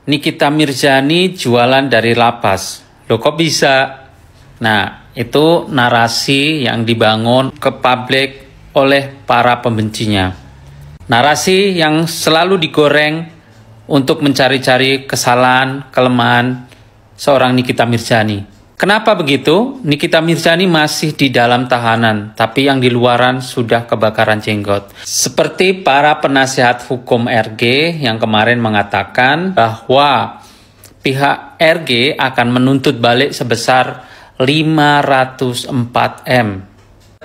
Nikita Mirzani jualan dari lapas. Loh kok bisa? Nah, itu narasi yang dibangun ke publik oleh para pembencinya. Narasi yang selalu digoreng untuk mencari-cari kesalahan, kelemahan seorang Nikita Mirzani. Kenapa begitu? Nikita Mirzani masih di dalam tahanan, tapi yang di luaran sudah kebakaran jenggot. Seperti para penasihat hukum RG yang kemarin mengatakan bahwa pihak RG akan menuntut balik sebesar 504M.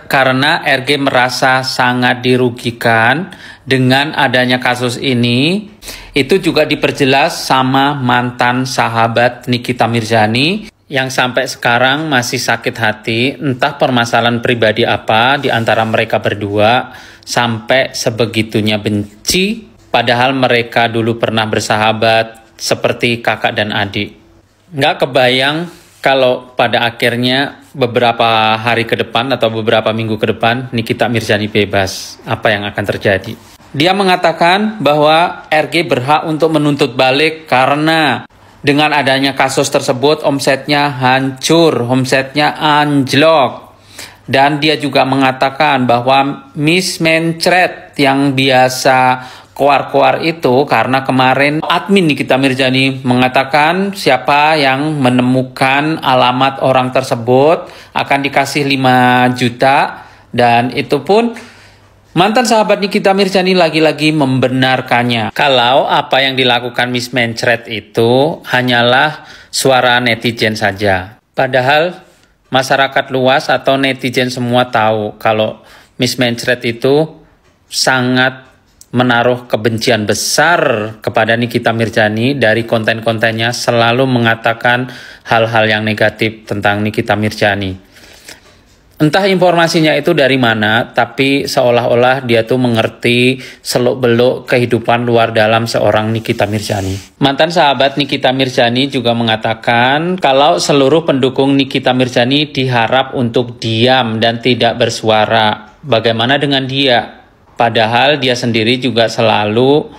Karena RG merasa sangat dirugikan dengan adanya kasus ini. Itu juga diperjelas sama mantan sahabat Nikita Mirzani yang sampai sekarang masih sakit hati, entah permasalahan pribadi apa di antara mereka berdua sampai sebegitunya benci, padahal mereka dulu pernah bersahabat seperti kakak dan adik. Nggak kebayang kalau pada akhirnya beberapa hari ke depan atau beberapa minggu ke depan Nikita Mirzani bebas. Apa yang akan terjadi? Dia mengatakan bahwa RG berhak untuk menuntut balik karena dengan adanya kasus tersebut omsetnya hancur, omsetnya anjlok. Dan dia juga mengatakan bahwa mismencret yang biasa koar-koar itu karena kemarin admin Nikita Mirzani mengatakan siapa yang menemukan alamat orang tersebut akan dikasih 5 juta dan itu pun mantan sahabat Nikita Mirzani lagi-lagi membenarkannya. Kalau apa yang dilakukan Miss Mencret itu hanyalah suara netizen saja. Padahal masyarakat luas atau netizen semua tahu kalau Miss Mencret itu sangat menaruh kebencian besar kepada Nikita Mirzani. Dari konten-kontennya selalu mengatakan hal-hal yang negatif tentang Nikita Mirzani. Entah informasinya itu dari mana, tapi seolah-olah dia tuh mengerti seluk-beluk kehidupan luar dalam seorang Nikita Mirzani. Mantan sahabat Nikita Mirzani juga mengatakan kalau seluruh pendukung Nikita Mirzani diharap untuk diam dan tidak bersuara. Bagaimana dengan dia? Padahal dia sendiri juga selalu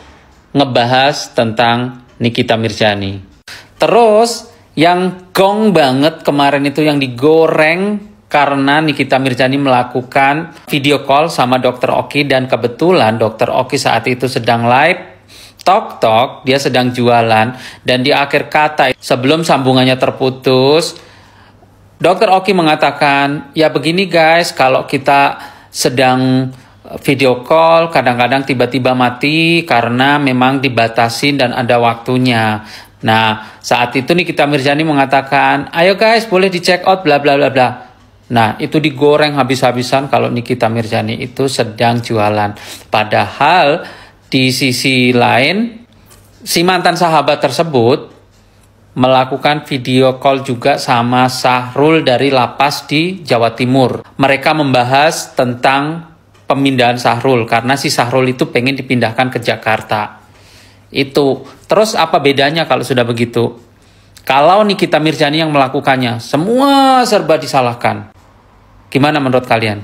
ngebahas tentang Nikita Mirzani. Terus yang gong banget kemarin itu yang digoreng karena Nikita Mirzani melakukan video call sama Dr. Oki dan kebetulan Dr. Oki saat itu sedang live talk, dia sedang jualan dan di akhir kata sebelum sambungannya terputus Dr. Oki mengatakan, ya begini guys, kalau kita sedang video call kadang-kadang tiba-tiba mati karena memang dibatasin dan ada waktunya. Nah, saat itu Nikita Mirzani mengatakan, ayo guys boleh di check out bla bla bla bla. Nah, itu digoreng habis-habisan kalau Nikita Mirzani itu sedang jualan. Padahal di sisi lain, si mantan sahabat tersebut melakukan video call juga sama Sahrul dari lapas di Jawa Timur. Mereka membahas tentang pemindahan Sahrul karena si Sahrul itu pengen dipindahkan ke Jakarta. Itu. Terus apa bedanya kalau sudah begitu? Kalau Nikita Mirzani yang melakukannya, semua serba disalahkan. Gimana menurut kalian?